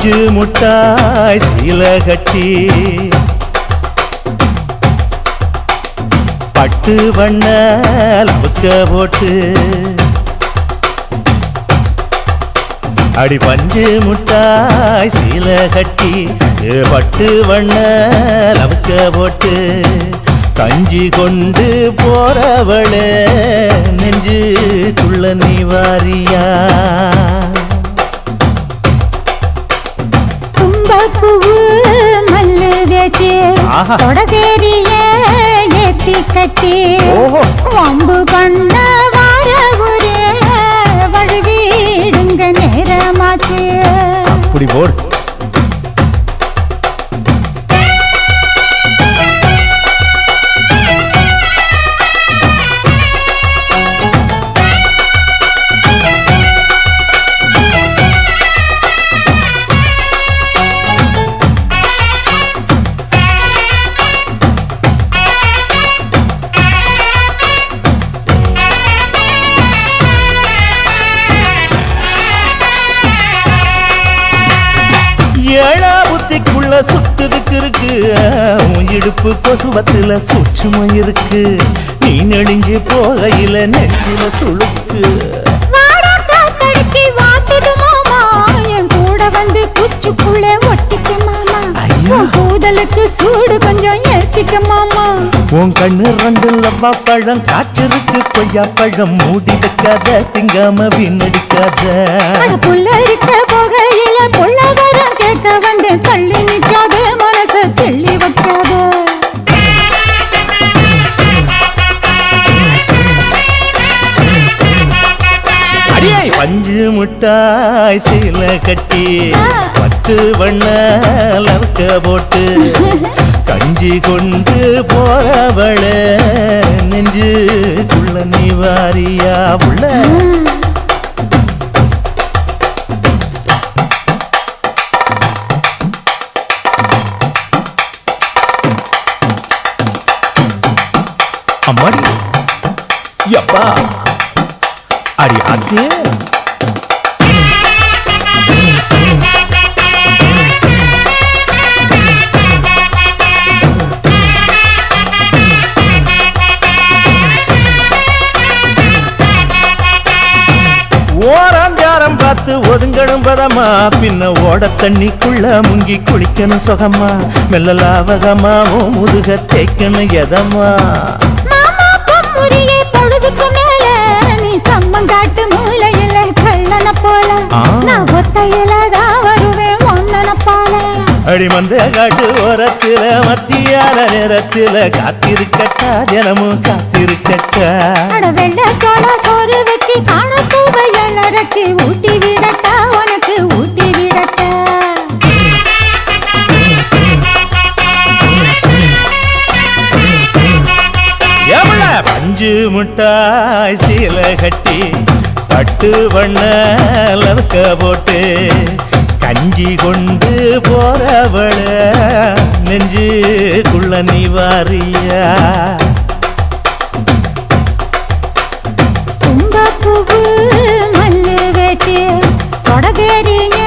பஞ்சு முட்டாய் சீல கட்டி பட்டு வண்ண லவுக்க போட்டு அடி பஞ்சு முட்டாய் சீல கட்டி பட்டு வண்ண லவுக்க போட்டு கஞ்சி கொண்டு போறவளே நெஞ்சுக்குள்ள நீ வாரியா தும்பப்பூவு மல்லு வேட்டி தொடதேரிய ஏத்தி கட்டி வம்பு பண்ண வார ஒரே வழுவிடுங்க நேரமாச்சு அப்படி போடு ஏழா புத்திக்குள்ள சுத்துதுக்கு இருக்கு உன் இடுப்பு கொசுவத்துல சூட்சமும் இருக்கு நீ நெடுஞ்சு போகையில நெஞ்சில சுழுக்கு என் கூட வந்து குச்சுக்குள்ள ஒட்டிக்க மாமா கூதலுக்கு சூடு கொஞ்சம் ஏத்திக்க மாமா உன் கண்ணு ரெண்டு லவ்வா பழம் காய்ச்சிருக்கு கொய்யா பழம் மூடி வைக்காத திங்காம வீணடிக்காத புள்ள இருக்க போகையில பொள்ளவரம் கேட்க வந்தேன் தள்ளி நிற்காத மனச செள்ளி வைக்காத அடியே பஞ்சு முட்டாய் சீல கட்டி பத்து வண்ண லவுக்க போட்டு கஞ்சி கொண்டு போறவள நெஞ்சுக்குள்ள நீ வாரியா உள்ள அம்மாடி யப்பா அடி அது ஓராஞ்சாரம் பார்த்து ஒதுங்கணும் பதமா பின்ன ஓட தண்ணிக்குள்ள முங்கி குளிக்கணும் சுகமா மெல்ல லாவகமா ஓ முதுக தேய்க்கணும் எதமா பொழுதுக்கு மேல நீ கம்மங்காட்டு மூலையில கள்ளன போல நான் ஒத்தையில தான் வருவேன் ஒன்னன போல அடிமந்த காட்டு ஓரத்துல மத்தியான நேரத்துல காத்திருக்கட்டா தினமும் காத்திருக்கட்டா வெள்ள சோள சோறு வச்சு காண பூவையல் அரைச்சி ஊட்டி விடட்டா உனக்கு ஊட்டி விடட்டா பஞ்சு முட்டாய் சீல கட்டி பட்டு வண்ண லவுக்க போட்டு கஞ்சி கொண்டு போறவள நெஞ்சுக்குள்ள நீ வாரியா தும்பப்பூவு மல்லு வேட்டி தொடதேரிய